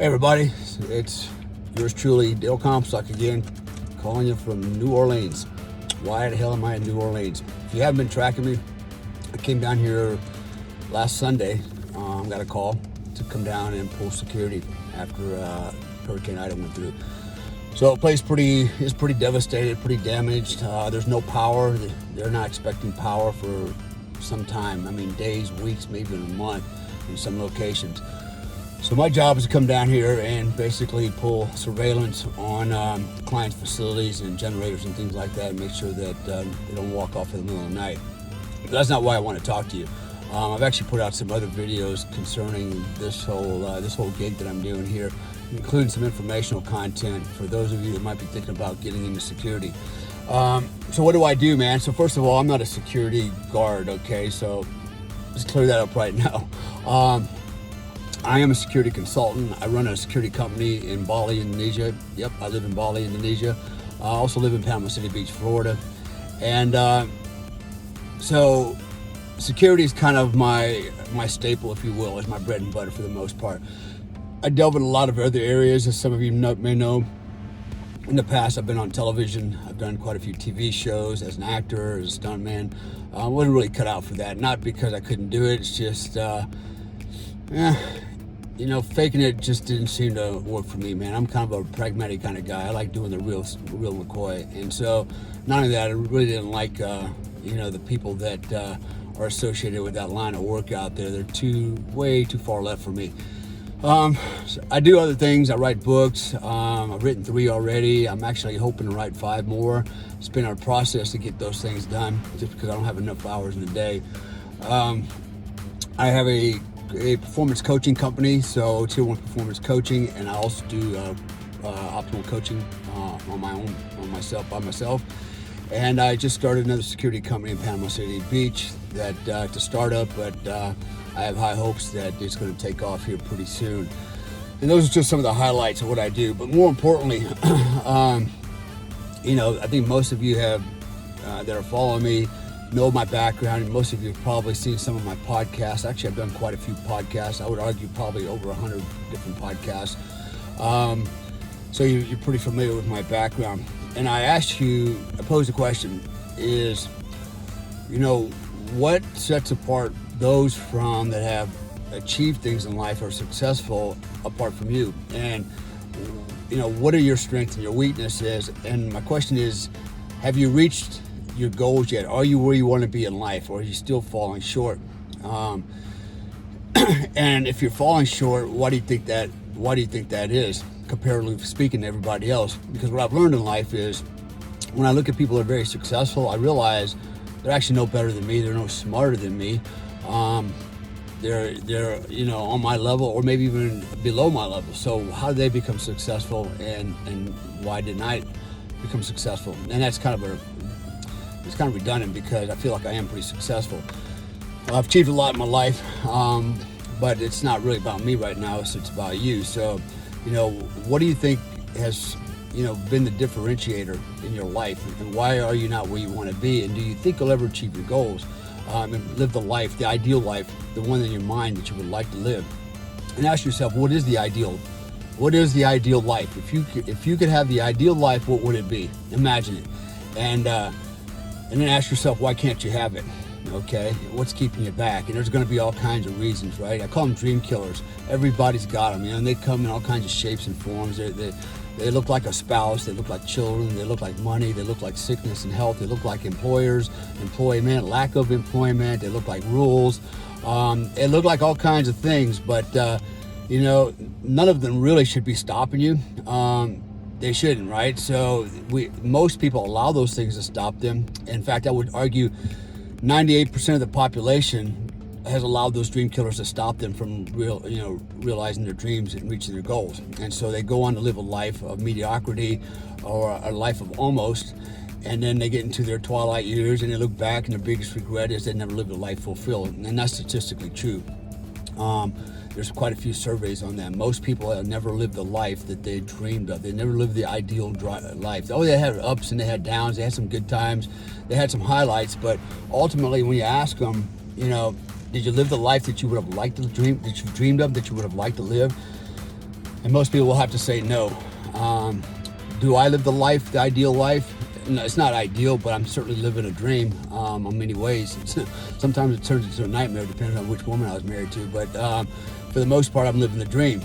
Hey everybody, it's yours truly, Dale Comstock again, calling you from New Orleans. Why the hell am I in New Orleans? If you haven't been tracking me, I came down here last Sunday. Got a call to come down and pull security after Hurricane Ida went through. So the place is pretty devastated, pretty damaged. There's no power. They're not expecting power for some time. I mean, days, weeks, maybe even a month in some locations. So my job is to come down here and basically pull surveillance on clients' facilities and generators and things like that, and make sure that they don't walk off in the middle of the night. But that's not why I want to talk to you. I've actually put out some other videos concerning this whole gig that I'm doing here, including some informational content for those of you that might be thinking about getting into security. So what do I do, man? So first of all, I'm not a security guard, okay? So let's clear that up right now. I am a security consultant. I run a security company in Bali, Indonesia. Yep, I live in Bali, Indonesia. I also live in Panama City Beach, Florida. And so security is kind of my staple, if you will. It's my bread and butter for the most part. I delve in a lot of other areas, as some of you may know. In the past, I've been on television. I've done quite a few TV shows as an actor, as a stuntman. I wasn't really cut out for that. Not because I couldn't do it. It's just, faking it just didn't seem to work for me, man. I'm kind of a pragmatic kind of guy. I like doing the real McCoy. And so, not only that, I really didn't like, the people that are associated with that line of work out there. They're way too far left for me. So I do other things. I write books. I've written 3 already. I'm actually hoping to write 5 more. It's been a process to get those things done, just because I don't have enough hours in the day. I have a performance coaching company, so Tier 1 Performance Coaching, and I also do optimal coaching by myself. And I just started another security company in Panama City Beach that to start up, but I have high hopes that it's going to take off here pretty soon. And those are just some of the highlights of what I do. But more importantly, I think most of you that are following me know my background, and most of you have probably seen some of my podcasts. Actually, I've done quite a few podcasts. I would argue probably over 100 different podcasts. So you're pretty familiar with my background. And I posed the question is, what sets apart those that have achieved things in life or successful apart from you? And, what are your strengths and your weaknesses? And my question is, have you reached your goals yet? Are you where you want to be in life, or are you still falling short? And if you're falling short, why do you think that is, comparatively speaking to everybody else? Because what I've learned in life is, when I look at people that are very successful, I realize they're actually no better than me. They're no smarter than me. They're on my level, or maybe even below my level. So how did they become successful, and why didn't I become successful? And that's it's kind of redundant, because I feel like I am pretty successful. I've achieved a lot in my life, but it's not really about me right now. It's about you. So, what do you think has, been the differentiator in your life, and why are you not where you want to be? And do you think you'll ever achieve your goals, and live the ideal life, the one in your mind that you would like to live? And ask yourself, what is the ideal life? If you could have the ideal life, what would it be? Imagine it. And then ask yourself, why can't you have it? Okay, what's keeping you back? And there's going to be all kinds of reasons, right? I call them dream killers. Everybody's got them, and they come in all kinds of shapes and forms. They look like a spouse. They look like children. They look like money. They look like sickness and health. They look like employers, employment, lack of employment. They look like rules. They look like all kinds of things, but none of them really should be stopping you. They shouldn't, right? So most people allow those things to stop them. In fact, I would argue 98% of the population has allowed those dream killers to stop them from realizing their dreams and reaching their goals. And so they go on to live a life of mediocrity, or a life of almost, and then they get into their twilight years and they look back, and their biggest regret is they never lived a life fulfilled. And that's statistically true. There's quite a few surveys on that. Most people have never lived the life that they dreamed of. They never lived the ideal life. Oh, they had ups and they had downs. They had some good times. They had some highlights. But ultimately, when you ask them, did you live the life that you would have liked to dream, that you dreamed of, that you would have liked to live? And most people will have to say no. Do I live the ideal life? No, it's not ideal, but I'm certainly living a dream in many ways. Sometimes it turns into a nightmare depending on which woman I was married to, but for the most part, I'm living the dream.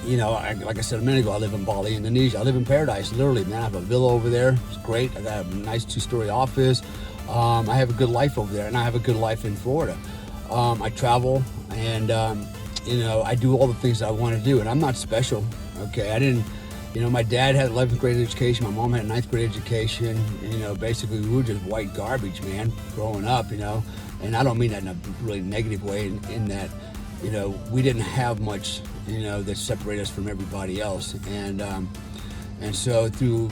Like I said a minute ago, I live in Bali, Indonesia. I live in paradise, literally, man. I have a villa over there. It's great. I got a nice 2-story office. I have a good life over there, and I have a good life in Florida. I travel, and I do all the things that I want to do, and I'm not special. Okay, I didn't. My dad had 11th grade education. My mom had 9th grade education. Basically, we were just white garbage, man, growing up. And I don't mean that in a really negative way. In that, we didn't have much, that separated us from everybody else. And so through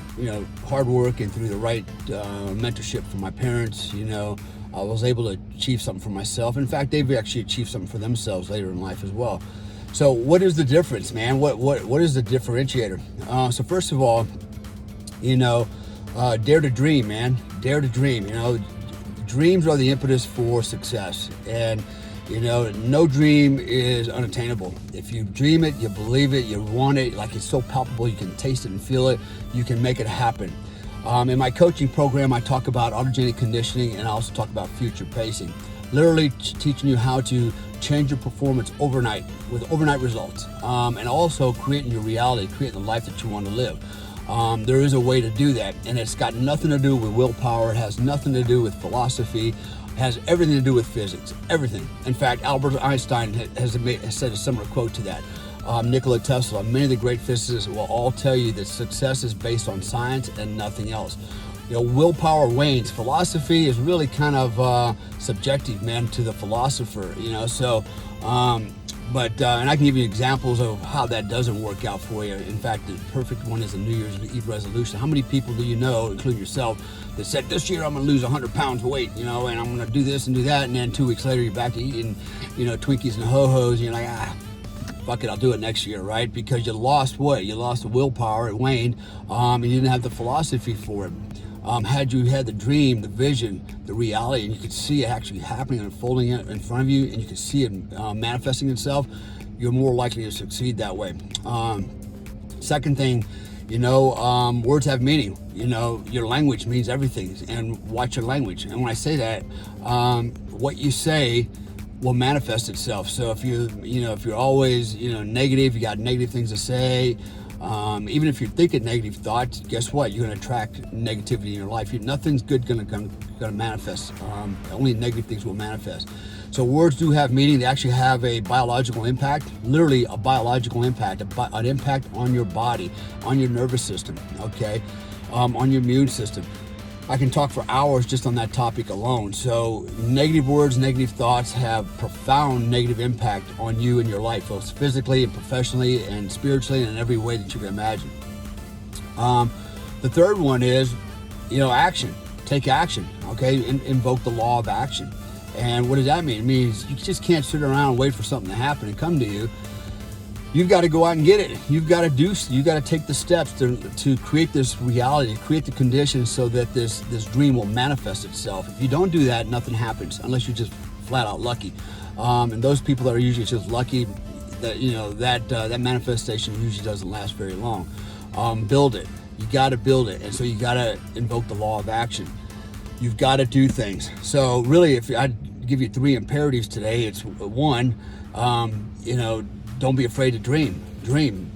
hard work and through the right mentorship from my parents, I was able to achieve something for myself. In fact, they've actually achieved something for themselves later in life as well. So what is the difference, man? What is the differentiator? So first of all, dare to dream, man. Dare to dream. Dreams are the impetus for success. And no dream is unattainable. If you dream it, you believe it, you want it, like it's so palpable, you can taste it and feel it, you can make it happen. In my coaching program, I talk about autogenic conditioning, and I also talk about future pacing. Literally teaching you how to change your performance overnight with overnight results, and also creating your reality, creating the life that you want to live. There is a way to do that, and it's got nothing to do with willpower. It has nothing to do with philosophy. It has everything to do with physics, everything. In fact, Albert Einstein has said a similar quote to that. Nikola Tesla, many of the great physicists will all tell you that success is based on science and nothing else. Willpower wanes. Philosophy is really kind of subjective, man, to the philosopher, and I can give you examples of how that doesn't work out for you. In fact, the perfect one is a New Year's Eve resolution. How many people do you know, including yourself, that said, this year I'm going to lose 100 pounds of weight, and I'm going to do this and do that, and then 2 weeks later you're back to eating, Twinkies and Ho-Hos, and you're like, fuck it, I'll do it next year, right? Because you lost what? You lost the willpower, it waned, and you didn't have the philosophy for it. Had you had the dream, the vision, the reality, and you could see it actually happening and unfolding in front of you, and you could see it manifesting itself, you're more likely to succeed that way. Second thing, words have meaning. Your language means everything, and watch your language. And when I say that, what you say will manifest itself. So if you're always, negative, you got negative things to say, even if you're thinking negative thoughts, guess what? You're going to attract negativity in your life. Nothing's good going to manifest. Only negative things will manifest. So words do have meaning. They actually have a biological impact, literally a biological impact, an impact on your body, on your nervous system, okay, on your immune system. I can talk for hours just on that topic alone. So negative words, negative thoughts have profound negative impact on you and your life, both physically and professionally and spiritually and in every way that you can imagine. The third one is, action. Take action, okay? Invoke the law of action. And what does that mean? It means you just can't sit around and wait for something to happen and come to you. You've got to go out and get it. You've got to take the steps to create this reality, create the conditions so that this dream will manifest itself. If you don't do that, nothing happens unless you're just flat out lucky. And those people that are usually just lucky, that manifestation usually doesn't last very long. Build it. You got to build it, and so you got to invoke the law of action. You've got to do things. So really, if I give you 3 imperatives today, it's 1, don't be afraid to dream. Dream.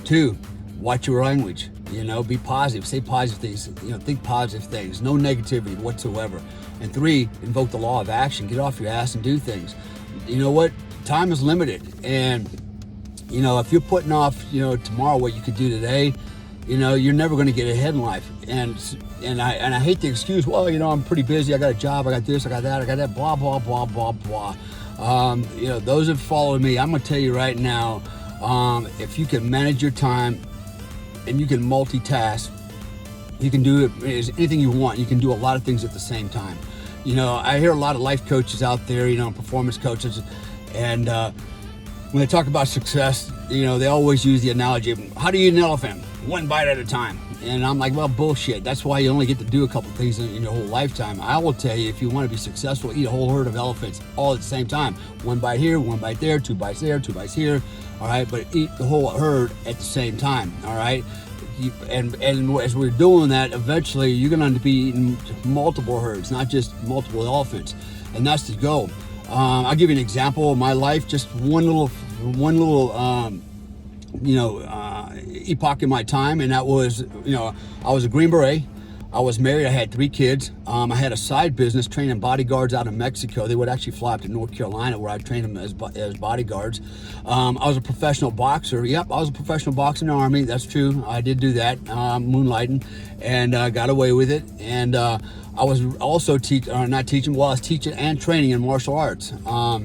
2, watch your language. Be positive. Say positive things. Think positive things. No negativity whatsoever. And 3, invoke the law of action. Get off your ass and do things. You know what? Time is limited. And, if you're putting off, tomorrow what you could do today, you're never going to get ahead in life. And I hate the excuse, well, I'm pretty busy. I got a job. I got this. I got that. Blah, blah, blah, blah, blah. Those that follow me, I'm going to tell you right now, if you can manage your time and you can multitask, you can do anything you want. You can do a lot of things at the same time. I hear a lot of life coaches out there, performance coaches, and when they talk about success, they always use the analogy of, how do you eat an elephant? One bite at a time. And I'm like, well, bullshit. That's why you only get to do a couple things in your whole lifetime. I will tell you, if you want to be successful, eat a whole herd of elephants all at the same time. One bite here, one bite there, 2 bites there, 2 bites here. All right, but eat the whole herd at the same time. All right. And as we're doing that, eventually you're going to be eating multiple herds, not just multiple elephants. And that's the goal. I'll give you an example of my life. Just one little epoch in my time, and that was, I was a Green Beret. I was married. I had 3 kids. I had a side business training bodyguards out of Mexico. They would actually fly up to North Carolina where I trained them as bodyguards. I was a professional boxer. Yep, I was a professional boxer in the Army. That's true. I did do that, moonlighting, and got away with it. And I was also I was teaching and training in martial arts, 4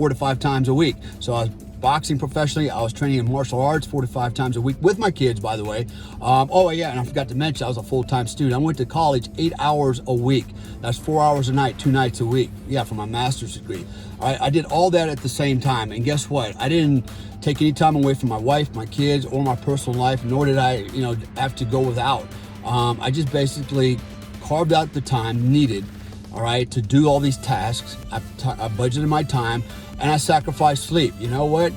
to 5 times a week. So I was boxing professionally. I was training in martial arts 4 to 5 times a week with my kids, by the way. And I forgot to mention, I was a full-time student. I went to college 8 hours a week. That's 4 hours a night, 2 nights a week. Yeah, for my master's degree. I did all that at the same time. And guess what? I didn't take any time away from my wife, my kids, or my personal life, nor did I, have to go without. I just basically carved out the time needed, all right, to do all these tasks. I budgeted my time, and I sacrificed sleep. You know what?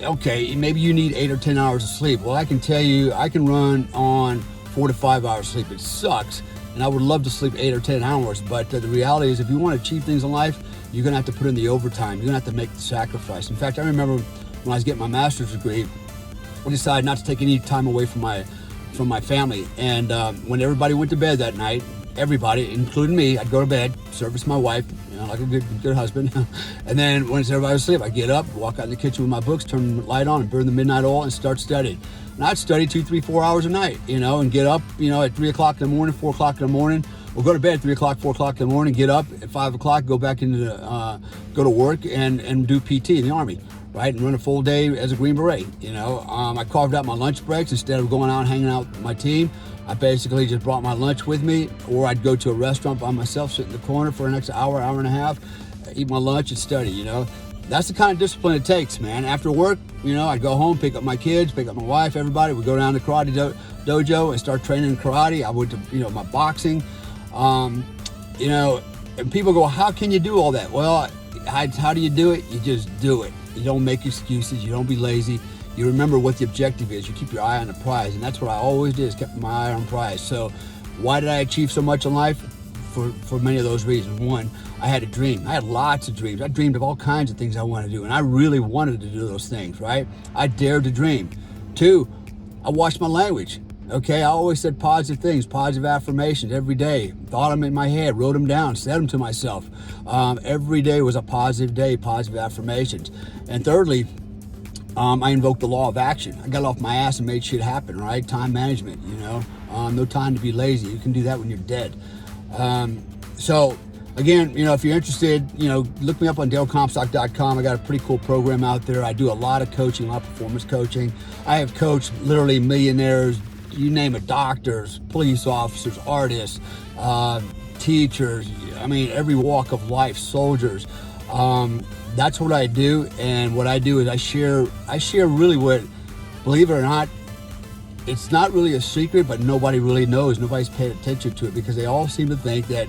Okay, maybe you need 8 or 10 hours of sleep. Well, I can tell you, I can run on 4 to 5 hours sleep. It sucks, and I would love to sleep 8 or 10 hours, but the reality is, if you want to achieve things in life, you're going to have to put in the overtime. You're going to have to make the sacrifice. In fact, I remember when I was getting my master's degree, I decided not to take any time away from my family. And when everybody went to bed that night, everybody, including me, I'd go to bed, service my wife, like a good husband. And then once everybody was asleep, I'd get up, walk out in the kitchen with my books, turn the light on, and burn the midnight oil, and start studying. And I'd study 2, 3, 4 hours a night, and get up, at 3 o'clock in the morning, 4 o'clock in the morning. We'll go to bed at 3 o'clock, 4 o'clock in the morning, get up at 5 o'clock, go back go to work and do PT in the Army, right? And run a full day as a Green Beret, I carved out my lunch breaks. Instead of going out and hanging out with my team, I basically just brought my lunch with me, or I'd go to a restaurant by myself, sit in the corner for the next hour and a half, eat my lunch and study, That's the kind of discipline it takes, man. After work, I'd go home, pick up my kids, pick up my wife, everybody. We'd go down to karate dojo and start training in karate. I went to, my boxing, and people go, how can you do all that? Well, how do you do it? You just do it. You don't make excuses. You don't be lazy. You remember what the objective is. You keep your eye on the prize. And that's what I always did, is kept my eye on the prize. So why did I achieve so much in life? For many of those reasons. One, I had a dream. I had lots of dreams. I dreamed of all kinds of things I wanted to do, and I really wanted to do those things, right? I dared to dream. 2, I watched my language. Okay, I always said positive things, positive affirmations every day. Thought them in my head, wrote them down, said them to myself. Every day was a positive day, positive affirmations. And thirdly, I invoked the law of action. I got off my ass and made shit happen, right? Time management, no time to be lazy. You can do that when you're dead. So again, if you're interested, look me up on DaleComstock.com. I got a pretty cool program out there. I do a lot of coaching, a lot of performance coaching. I have coached literally millionaires, you name it, doctors, police officers, artists, teachers, every walk of life, soldiers. That's what I do. And what I do is I share really what, believe it or not, it's not really a secret, but nobody really knows. Nobody's paid attention to it, because they all seem to think that,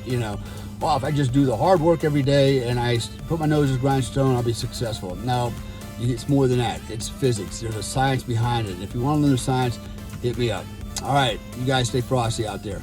well, if I just do the hard work every day and I put my nose to the grindstone, I'll be successful. No, it's more than that. It's physics. There's a science behind it. And if you want to learn the science, hit me up. All right, you guys stay frosty out there.